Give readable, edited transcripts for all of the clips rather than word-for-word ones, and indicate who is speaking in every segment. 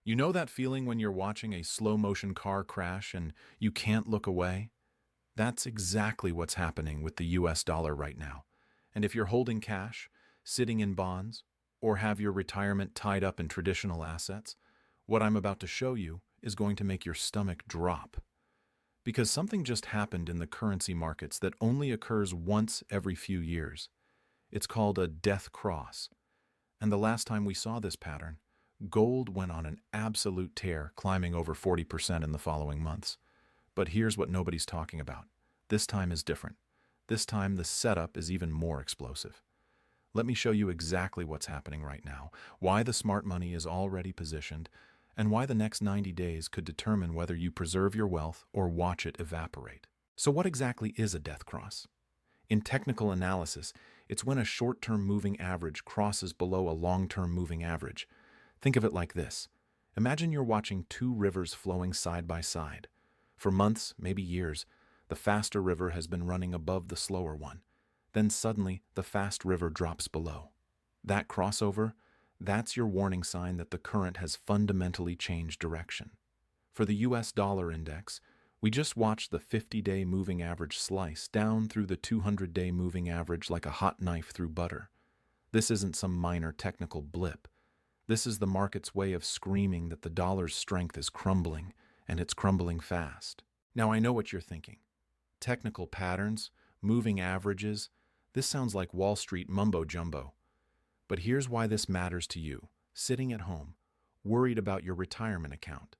Speaker 1: You know that feeling when you're watching a slow-motion car crash and you can't look away? That's exactly what's happening with the US dollar right now. And if you're holding cash, sitting in bonds, or have your retirement tied up in traditional assets, what I'm about to show you is going to make your stomach drop. Because something just happened in the currency markets that only occurs once every few years. It's called a death cross. And the last time we saw this pattern, gold went on an absolute tear, climbing over 40% in the following months. But here's what nobody's talking about. This time is different. This time the setup is even more explosive. Let me show you exactly what's happening right now, why the smart money is already positioned, and why the next 90 days could determine whether you preserve your wealth or watch it evaporate. So what exactly is a death cross? In technical analysis, it's when a short-term moving average crosses below a long-term moving average. Think of it like this. Imagine you're watching two rivers flowing side by side. For months, maybe years, the faster river has been running above the slower one. Then suddenly, the fast river drops below. That crossover, that's your warning sign that the current has fundamentally changed direction. For the US dollar index, we just watched the 50-day moving average slice down through the 200-day moving average like a hot knife through butter. This isn't some minor technical blip. This is the market's way of screaming that the dollar's strength is crumbling, and it's crumbling fast. Now I know what you're thinking. Technical patterns, moving averages, this sounds like Wall Street mumbo-jumbo. But here's why this matters to you, sitting at home, worried about your retirement account.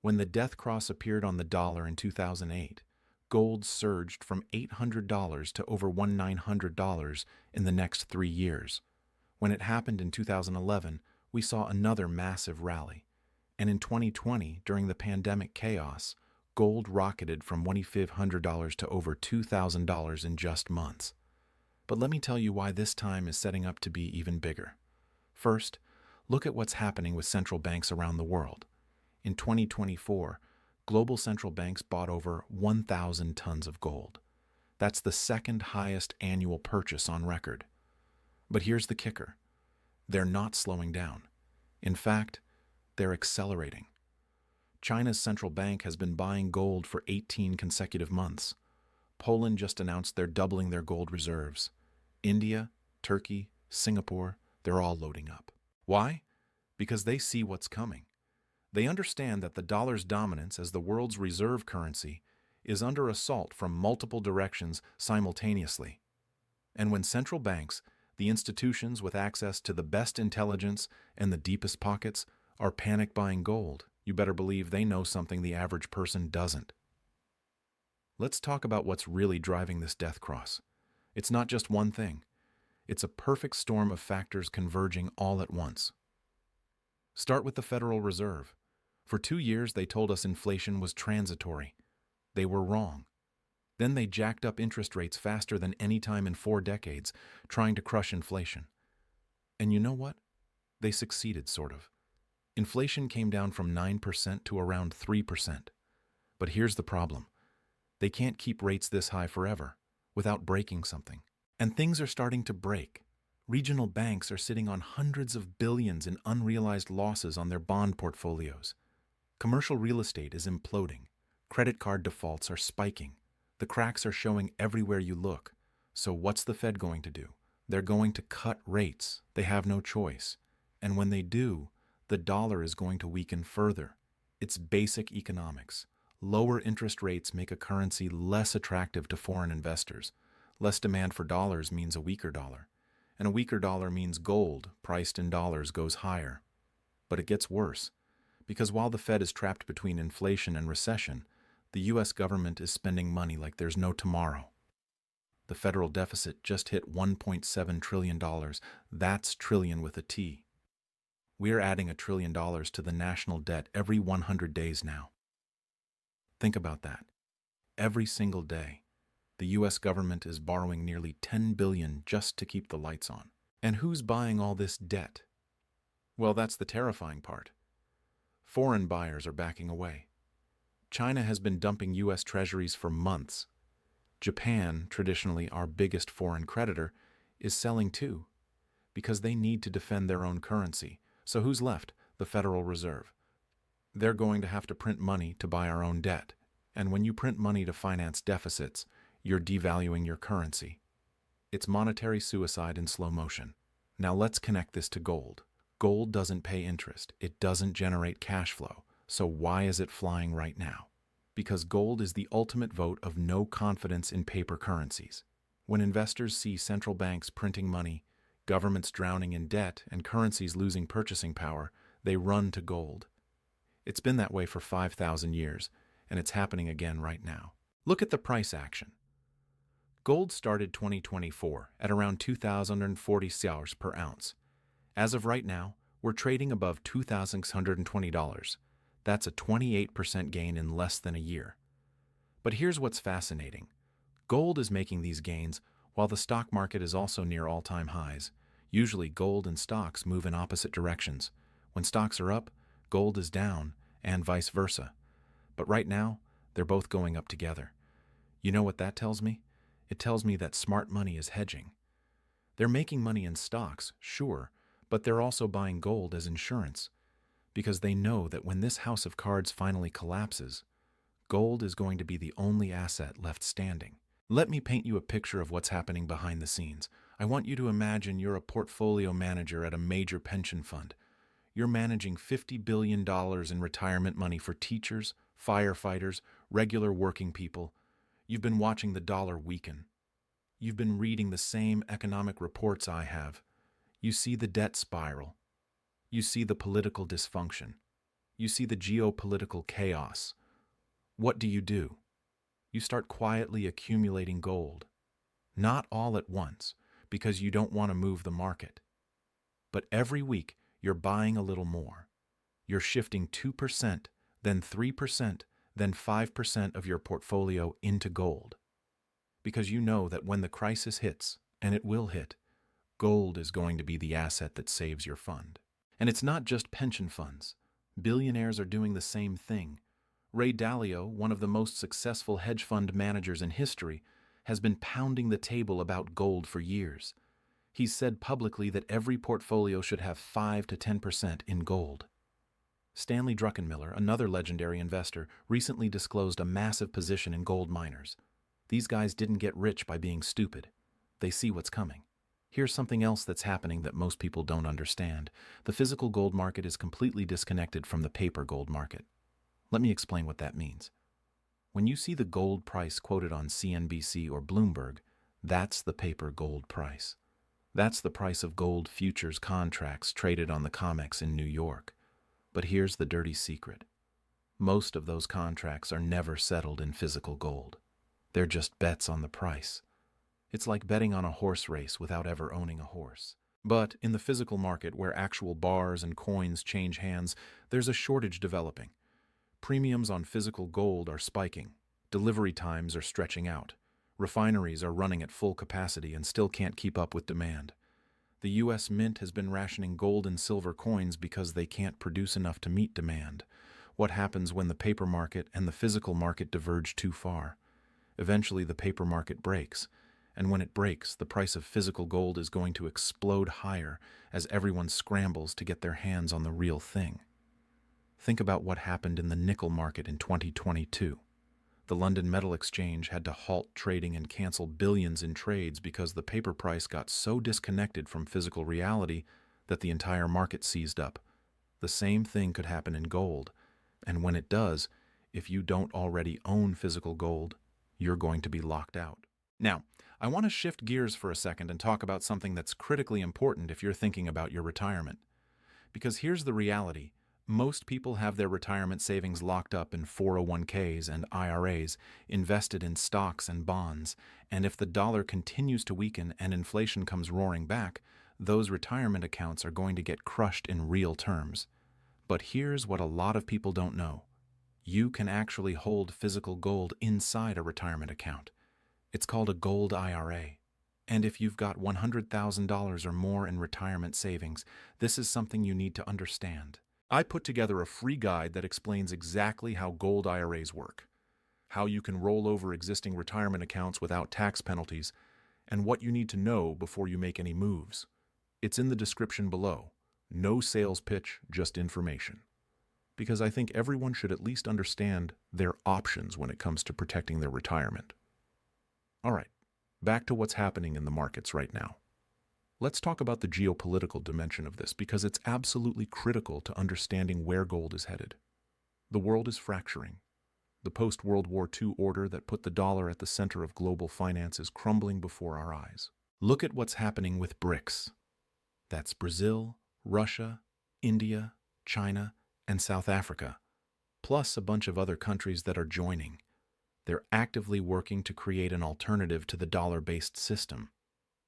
Speaker 1: When the death cross appeared on the dollar in 2008, gold surged from $800 to over $1,900 in the next 3 years. When it happened in 2011, we saw another massive rally. And in 2020, during the pandemic chaos, gold rocketed from $2,500 to over $2,000 in just months. But let me tell you why this time is setting up to be even bigger. First, look at what's happening with central banks around the world. In 2024, global central banks bought over 1,000 tons of gold. That's the second highest annual purchase on record. But here's the kicker. They're not slowing down. In fact, they're accelerating. China's central bank has been buying gold for 18 consecutive months. Poland just announced they're doubling their gold reserves. India, Turkey, Singapore, they're all loading up. Why? Because they see what's coming. They understand that the dollar's dominance as the world's reserve currency is under assault from multiple directions simultaneously. And when central banks, the institutions with access to the best intelligence and the deepest pockets, are panic buying gold, you better believe they know something the average person doesn't. Let's talk about what's really driving this death cross. It's not just one thing. It's a perfect storm of factors converging all at once. Start with the Federal Reserve. For 2 years, they told us inflation was transitory. They were wrong. Then they jacked up interest rates faster than any time in 4 decades, trying to crush inflation. And you know what? They succeeded, sort of. Inflation came down from 9% to around 3%. But here's the problem. They can't keep rates this high forever, without breaking something. And things are starting to break. Regional banks are sitting on hundreds of billions in unrealized losses on their bond portfolios. Commercial real estate is imploding. Credit card defaults are spiking. The cracks are showing everywhere you look. So what's the Fed going to do? They're going to cut rates. They have no choice. And when they do, the dollar is going to weaken further. It's basic economics. Lower interest rates make a currency less attractive to foreign investors. Less demand for dollars means a weaker dollar. And a weaker dollar means gold, priced in dollars, goes higher. But it gets worse. Because while the Fed is trapped between inflation and recession, the U.S. government is spending money like there's no tomorrow. The federal deficit just hit $1.7 trillion. That's trillion with a T. We're adding $1 trillion to the national debt every 100 days now. Think about that. Every single day, the U.S. government is borrowing nearly $10 billion just to keep the lights on. And who's buying all this debt? Well, that's the terrifying part. Foreign buyers are backing away. China has been dumping U.S. treasuries for months. Japan, traditionally our biggest foreign creditor, is selling too, because they need to defend their own currency. So who's left? The Federal Reserve. They're going to have to print money to buy our own debt. And when you print money to finance deficits, you're devaluing your currency. It's monetary suicide in slow motion. Now let's connect this to gold. Gold doesn't pay interest. It doesn't generate cash flow. So why is it flying right now? Because gold is the ultimate vote of no confidence in paper currencies. When investors see central banks printing money, governments drowning in debt, and currencies losing purchasing power, they run to gold. It's been that way for 5,000 years, and it's happening again right now. Look at the price action. Gold started 2024 at around $2,040 per ounce. As of right now, we're trading above $2,620. That's a 28% gain in less than a year. But here's what's fascinating. Gold is making these gains while the stock market is also near all-time highs. Usually gold and stocks move in opposite directions. When stocks are up, gold is down, and vice versa. But right now, they're both going up together. You know what that tells me? It tells me that smart money is hedging. They're making money in stocks, sure, but they're also buying gold as insurance, because they know that when this house of cards finally collapses, gold is going to be the only asset left standing. Let me paint you a picture of what's happening behind the scenes. I want you to imagine you're a portfolio manager at a major pension fund. You're managing $50 billion in retirement money for teachers, firefighters, regular working people. You've been watching the dollar weaken. You've been reading the same economic reports I have. You see the debt spiral. You see the political dysfunction. You see the geopolitical chaos. What do? You start quietly accumulating gold. Not all at once, because you don't want to move the market. But every week, you're buying a little more. You're shifting 2%, then 3%, then 5% of your portfolio into gold. Because you know that when the crisis hits, and it will hit, gold is going to be the asset that saves your fund. And it's not just pension funds. Billionaires are doing the same thing. Ray Dalio, one of the most successful hedge fund managers in history, has been pounding the table about gold for years. He's said publicly that every portfolio should have 5 to 10% in gold. Stanley Druckenmiller, another legendary investor, recently disclosed a massive position in gold miners. These guys didn't get rich by being stupid. They see what's coming. Here's something else that's happening that most people don't understand. The physical gold market is completely disconnected from the paper gold market. Let me explain what that means. When you see the gold price quoted on CNBC or Bloomberg, that's the paper gold price. That's the price of gold futures contracts traded on the COMEX in New York. But here's the dirty secret. Most of those contracts are never settled in physical gold. They're just bets on the price. It's like betting on a horse race without ever owning a horse. But in the physical market, where actual bars and coins change hands, there's a shortage developing. Premiums on physical gold are spiking. Delivery times are stretching out. Refineries are running at full capacity and still can't keep up with demand. The U.S. Mint has been rationing gold and silver coins because they can't produce enough to meet demand. What happens when the paper market and the physical market diverge too far? Eventually, the paper market breaks. And when it breaks, the price of physical gold is going to explode higher as everyone scrambles to get their hands on the real thing. Think about what happened in the nickel market in 2022. The London Metal Exchange had to halt trading and cancel billions in trades because the paper price got so disconnected from physical reality that the entire market seized up. The same thing could happen in gold, and when it does, if you don't already own physical gold, you're going to be locked out. Now, I want to shift gears for a second and talk about something that's critically important if you're thinking about your retirement. Because here's the reality. Most people have their retirement savings locked up in 401ks and IRAs, invested in stocks and bonds, and if the dollar continues to weaken and inflation comes roaring back, those retirement accounts are going to get crushed in real terms. But here's what a lot of people don't know. You can actually hold physical gold inside a retirement account. It's called a gold IRA. And if you've got $100,000 or more in retirement savings, this is something you need to understand. I put together a free guide that explains exactly how gold IRAs work, how you can roll over existing retirement accounts without tax penalties, and what you need to know before you make any moves. It's in the description below. No sales pitch, just information. Because I think everyone should at least understand their options when it comes to protecting their retirement. All right, back to what's happening in the markets right now. Let's talk about the geopolitical dimension of this because it's absolutely critical to understanding where gold is headed. The world is fracturing. The post-World War II order that put the dollar at the center of global finance is crumbling before our eyes. Look at what's happening with BRICS. That's Brazil, Russia, India, China, and South Africa, plus a bunch of other countries that are joining. They're actively working to create an alternative to the dollar-based system.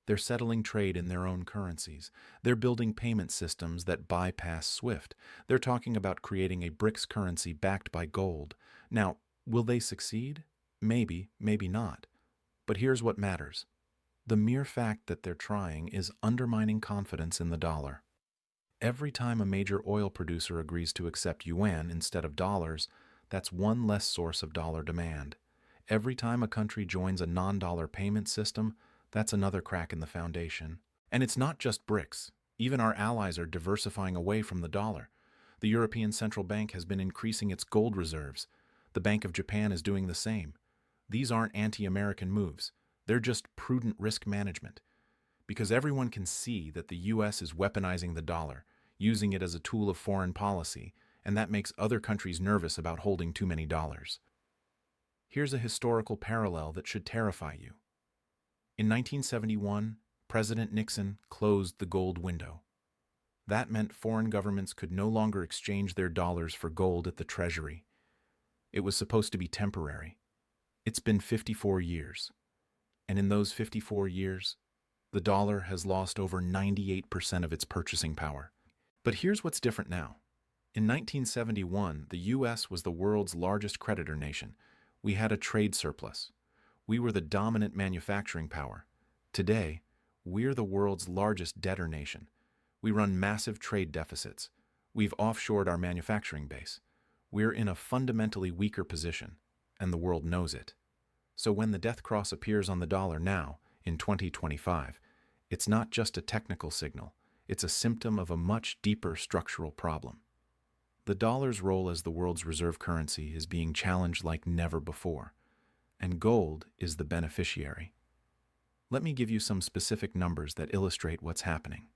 Speaker 1: They're settling trade in their own currencies. They're building payment systems that bypass SWIFT. They're talking about creating a BRICS currency backed by gold. Now, will they succeed? Maybe, maybe not. But here's what matters. The mere fact that they're trying is undermining confidence in the dollar. Every time a major oil producer agrees to accept yuan instead of dollars, that's one less source of dollar demand. Every time a country joins a non-dollar payment system, that's another crack in the foundation. And it's not just BRICS. Even our allies are diversifying away from the dollar. The European Central Bank has been increasing its gold reserves. The Bank of Japan is doing the same. These aren't anti-American moves. They're just prudent risk management. Because everyone can see that the U.S. is weaponizing the dollar, using it as a tool of foreign policy, and that makes other countries nervous about holding too many dollars. Here's a historical parallel that should terrify you. In 1971, President Nixon closed the gold window. That meant foreign governments could no longer exchange their dollars for gold at the Treasury. It was supposed to be temporary. It's been 54 years. And in those 54 years, the dollar has lost over 98% of its purchasing power. But here's what's different now. In 1971, the U.S. was the world's largest creditor nation. We had a trade surplus. We were the dominant manufacturing power. Today, we're the world's largest debtor nation. We run massive trade deficits. We've offshored our manufacturing base. We're in a fundamentally weaker position, and the world knows it. So when the death cross appears on the dollar now, in 2025, it's not just a technical signal. It's a symptom of a much deeper structural problem. The dollar's role as the world's reserve currency is being challenged like never before, and gold is the beneficiary. Let me give you some specific numbers that illustrate what's happening.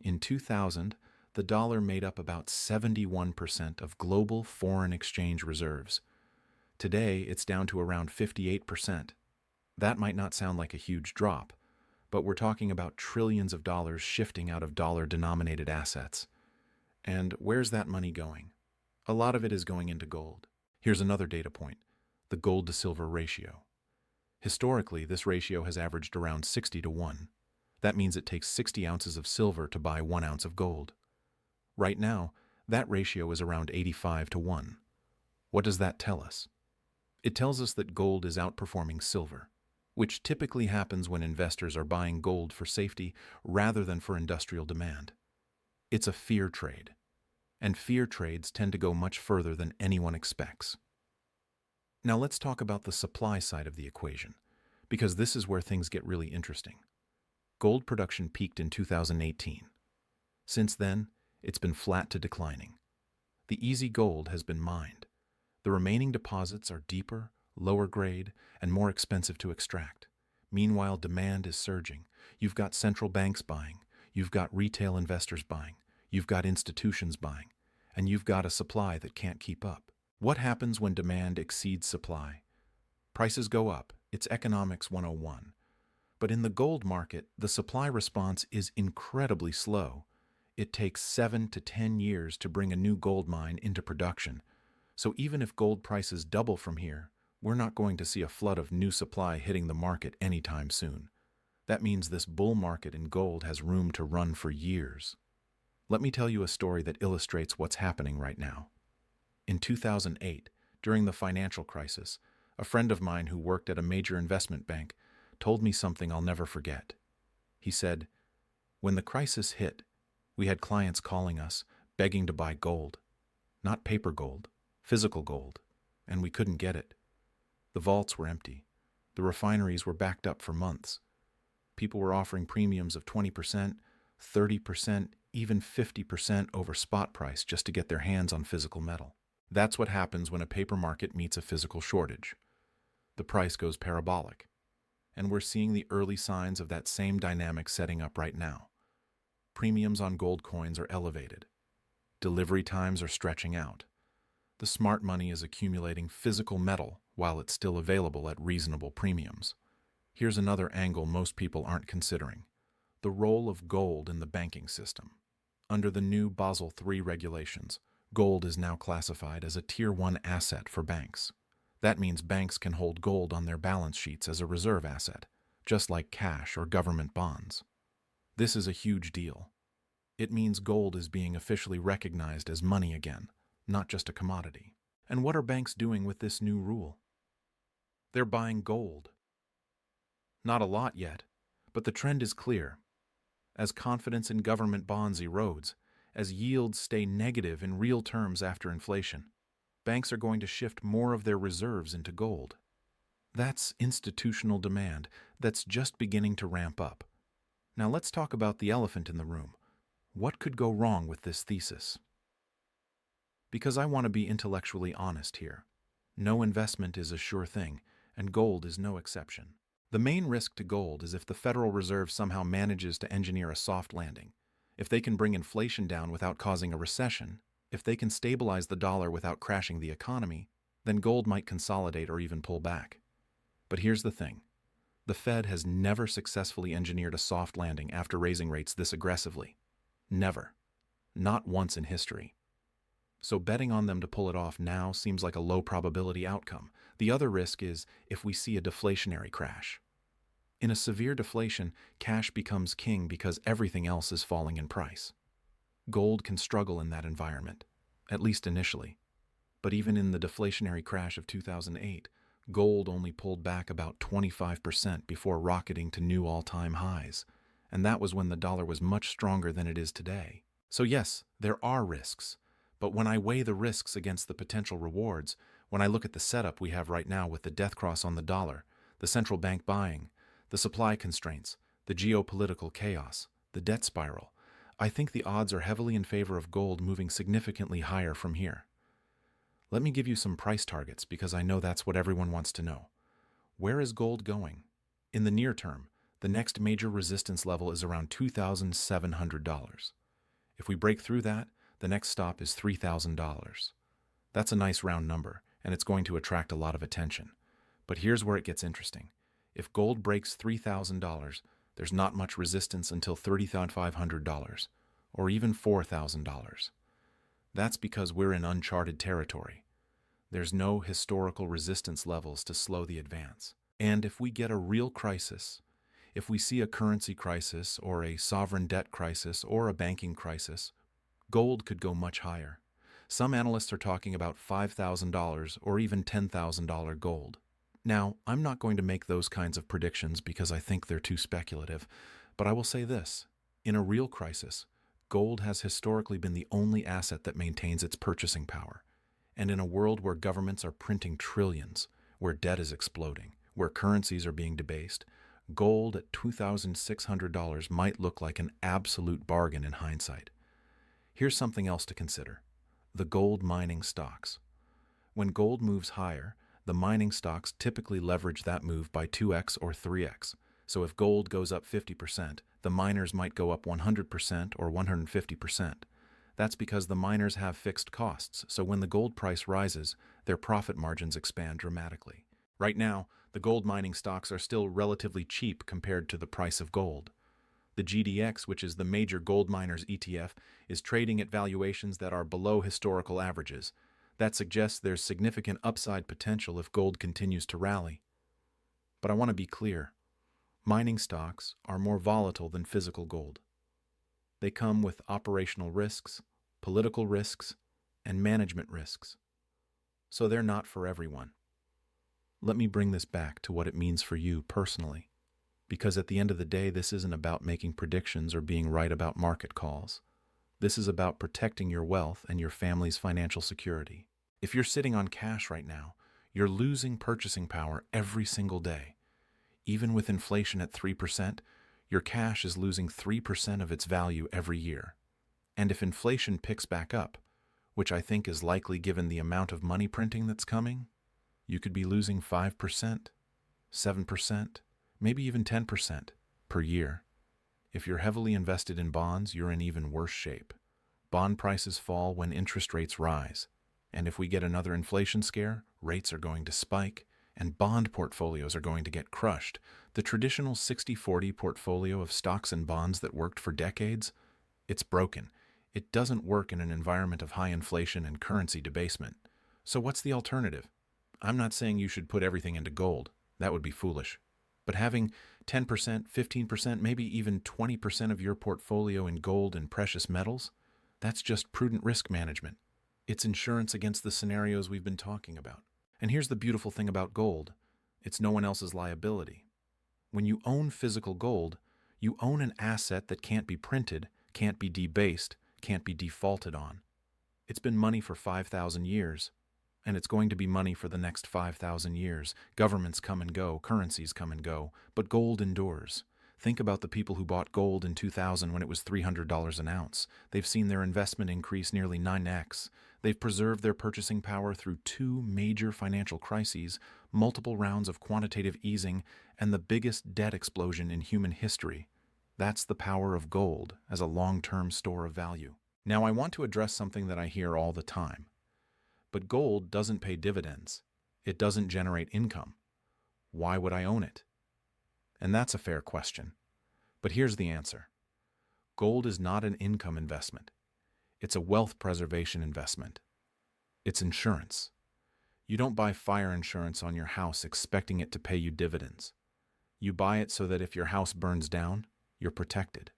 Speaker 1: In 2000, the dollar made up about 71% of global foreign exchange reserves. Today, it's down to around 58%. That might not sound like a huge drop, but we're talking about trillions of dollars shifting out of dollar-denominated assets. And where's that money going? A lot of it is going into gold. Here's another data point, the gold-to-silver ratio. Historically, this ratio has averaged around 60-1. That means it takes 60 ounces of silver to buy 1 ounce of gold. Right now, that ratio is around 85-1. What does that tell us? It tells us that gold is outperforming silver, which typically happens when investors are buying gold for safety rather than for industrial demand. It's a fear trade, and fear trades tend to go much further than anyone expects. Now let's talk about the supply side of the equation, because this is where things get really interesting. Gold production peaked in 2018. Since then, it's been flat to declining. The easy gold has been mined. The remaining deposits are deeper, lower grade, and more expensive to extract. Meanwhile, demand is surging. You've got central banks buying, you've got retail investors buying, you've got institutions buying, and you've got a supply that can't keep up. What happens when demand exceeds supply? Prices go up. It's economics 101. But in the gold market, the supply response is incredibly slow. It takes 7 to 10 years to bring a new gold mine into production. So even if gold prices double from here, we're not going to see a flood of new supply hitting the market anytime soon. That means this bull market in gold has room to run for years. Let me tell you a story that illustrates what's happening right now. In 2008, during the financial crisis, a friend of mine who worked at a major investment bank told me something I'll never forget. He said, "When the crisis hit, we had clients calling us, begging to buy gold. Not paper gold, physical gold, and we couldn't get it. The vaults were empty. The refineries were backed up for months. People were offering premiums of 20%, 30%, even 50% over spot price just to get their hands on physical metal. That's what happens when a paper market meets a physical shortage. The price goes parabolic. And we're seeing the early signs of that same dynamic setting up right now. Premiums on gold coins are elevated. Delivery times are stretching out. The smart money is accumulating physical metal while it's still available at reasonable premiums. Here's another angle most people aren't considering: the role of gold in the banking system. Under the new Basel III regulations, gold is now classified as a Tier 1 asset for banks. That means banks can hold gold on their balance sheets as a reserve asset, just like cash or government bonds. This is a huge deal. It means gold is being officially recognized as money again, not just a commodity. And what are banks doing with this new rule? They're buying gold. Not a lot yet, but the trend is clear. As confidence in government bonds erodes, as yields stay negative in real terms after inflation, banks are going to shift more of their reserves into gold. That's institutional demand that's just beginning to ramp up. Now let's talk about the elephant in the room. What could go wrong with this thesis? Because I want to be intellectually honest here. No investment is a sure thing, and gold is no exception. The main risk to gold is if the Federal Reserve somehow manages to engineer a soft landing, if they can bring inflation down without causing a recession, if they can stabilize the dollar without crashing the economy, then gold might consolidate or even pull back. But here's the thing. The Fed has never successfully engineered a soft landing after raising rates this aggressively. Never. Not once in history. So betting on them to pull it off now seems like a low probability outcome. The other risk is if we see a deflationary crash. In a severe deflation, cash becomes king because everything else is falling in price. Gold can struggle in that environment, at least initially. But even in the deflationary crash of 2008, gold only pulled back about 25% before rocketing to new all-time highs. And that was when the dollar was much stronger than it is today. So yes, there are risks. But when I weigh the risks against the potential rewards, when I look at the setup we have right now with the death cross on the dollar, the central bank buying, the supply constraints, the geopolitical chaos, the debt spiral, I think the odds are heavily in favor of gold moving significantly higher from here. Let me give you some price targets because I know that's what everyone wants to know. Where is gold going? In the near term, the next major resistance level is around $2,700. If we break through that, the next stop is $3,000. That's a nice round number, and it's going to attract a lot of attention. But here's where it gets interesting. If gold breaks $3,000, there's not much resistance until $30,500, or even $4,000. That's because we're in uncharted territory. There's no historical resistance levels to slow the advance. And if we get a real crisis, if we see a currency crisis or a sovereign debt crisis or a banking crisis, gold could go much higher. Some analysts are talking about $5,000 or even $10,000 gold. Now, I'm not going to make those kinds of predictions because I think they're too speculative, but I will say this. In a real crisis, gold has historically been the only asset that maintains its purchasing power. And in a world where governments are printing trillions, where debt is exploding, where currencies are being debased, gold at $2,600 might look like an absolute bargain in hindsight. Here's something else to consider: the gold mining stocks. When gold moves higher, the mining stocks typically leverage that move by 2x or 3x. So if gold goes up 50%, the miners might go up 100% or 150%. That's because the miners have fixed costs, so when the gold price rises, their profit margins expand dramatically. Right now, the gold mining stocks are still relatively cheap compared to the price of gold. The GDX, which is the major gold miners ETF, is trading at valuations that are below historical averages. That suggests there's significant upside potential if gold continues to rally. But I want to be clear. Mining stocks are more volatile than physical gold. They come with operational risks, political risks, and management risks. So they're not for everyone. Let me bring this back to what it means for you personally. Because at the end of the day, this isn't about making predictions or being right about market calls. This is about protecting your wealth and your family's financial security. If you're sitting on cash right now, you're losing purchasing power every single day. Even with inflation at 3%, your cash is losing 3% of its value every year. And if inflation picks back up, which I think is likely given the amount of money printing that's coming, you could be losing 5%, 7%, maybe even 10% per year. If you're heavily invested in bonds, you're in even worse shape. Bond prices fall when interest rates rise. And if we get another inflation scare, rates are going to spike, and bond portfolios are going to get crushed. The traditional 60-40 portfolio of stocks and bonds that worked for decades, it's broken. It doesn't work in an environment of high inflation and currency debasement. So what's the alternative? I'm not saying you should put everything into gold. That would be foolish. But having 10%, 15%, maybe even 20% of your portfolio in gold and precious metals, that's just prudent risk management. It's insurance against the scenarios we've been talking about. And here's the beautiful thing about gold. It's no one else's liability. When you own physical gold, you own an asset that can't be printed, can't be debased, can't be defaulted on. It's been money for 5,000 years, and it's going to be money for the next 5,000 years. Governments come and go, currencies come and go, but gold endures. Think about the people who bought gold in 2000 when it was $300 an ounce. They've seen their investment increase nearly 9x. They've preserved their purchasing power through 2 major financial crises, multiple rounds of quantitative easing, and the biggest debt explosion in human history. That's the power of gold as a long-term store of value. Now, I want to address something that I hear all the time. But gold doesn't pay dividends. It doesn't generate income. Why would I own it? And that's a fair question. But here's the answer. Gold is not an income investment. It's a wealth preservation investment. It's insurance. You don't buy fire insurance on your house expecting it to pay you dividends. You buy it so that if your house burns down, you're protected.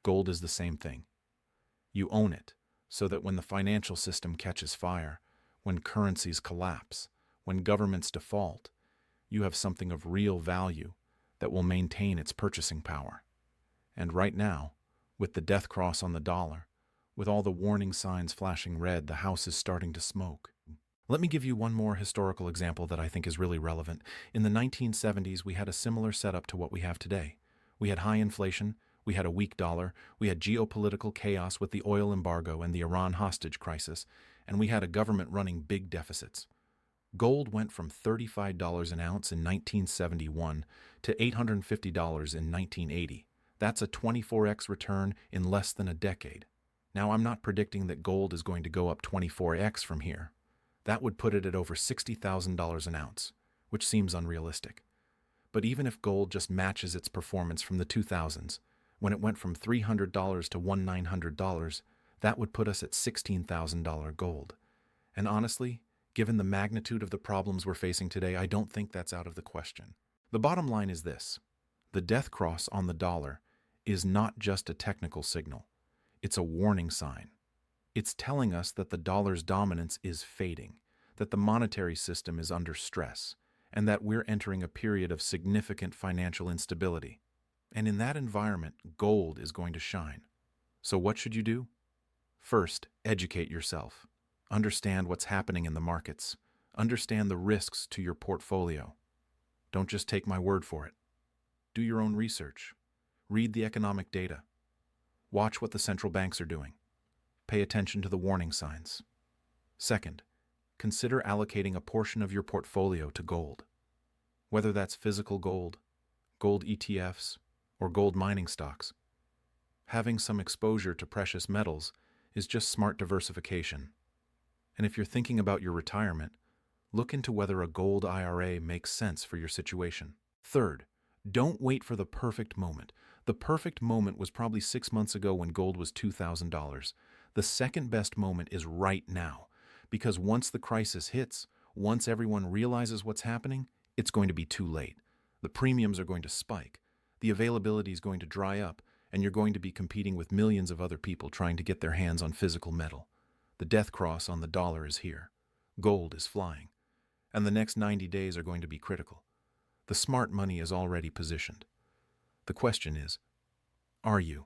Speaker 1: Gold is the same thing. You own it so that when the financial system catches fire, when currencies collapse, when governments default, you have something of real value that will maintain its purchasing power. And right now, with the death cross on the dollar, with all the warning signs flashing red, the house is starting to smoke. Let me give you one more historical example that I think is really relevant. In the 1970s, we had a similar setup to what we have today. We had high inflation, we had a weak dollar, we had geopolitical chaos with the oil embargo and the Iran hostage crisis, and we had a government running big deficits. Gold went from $35 an ounce in 1971 to $850 in 1980. That's a 24x return in less than a decade. Now, I'm not predicting that gold is going to go up 24x from here. That would put it at over $60,000 an ounce, which seems unrealistic. But even if gold just matches its performance from the 2000s, when it went from $300 to $1,900, that would put us at $16,000 gold. And honestly, given the magnitude of the problems we're facing today, I don't think that's out of the question. The bottom line is this. The death cross on the dollar is not just a technical signal. It's a warning sign. It's telling us that the dollar's dominance is fading, that the monetary system is under stress, and that we're entering a period of significant financial instability. And in that environment, gold is going to shine. So what should you do? First, educate yourself. Understand what's happening in the markets. Understand the risks to your portfolio. Don't just take my word for it. Do your own research. Read the economic data. Watch what the central banks are doing. Pay attention to the warning signs. Second, consider allocating a portion of your portfolio to gold. Whether that's physical gold, gold ETFs, or gold mining stocks. Having some exposure to precious metals is just smart diversification. And if you're thinking about your retirement, look into whether a gold IRA makes sense for your situation. Third, don't wait for the perfect moment. The perfect moment was probably 6 months ago when gold was $2,000. The second best moment is right now, because once the crisis hits, once everyone realizes what's happening, it's going to be too late. The premiums are going to spike, the availability is going to dry up, and you're going to be competing with millions of other people trying to get their hands on physical metal. The death cross on the dollar is here. Gold is flying. And the next 90 days are going to be critical. The smart money is already positioned. The question is, are you?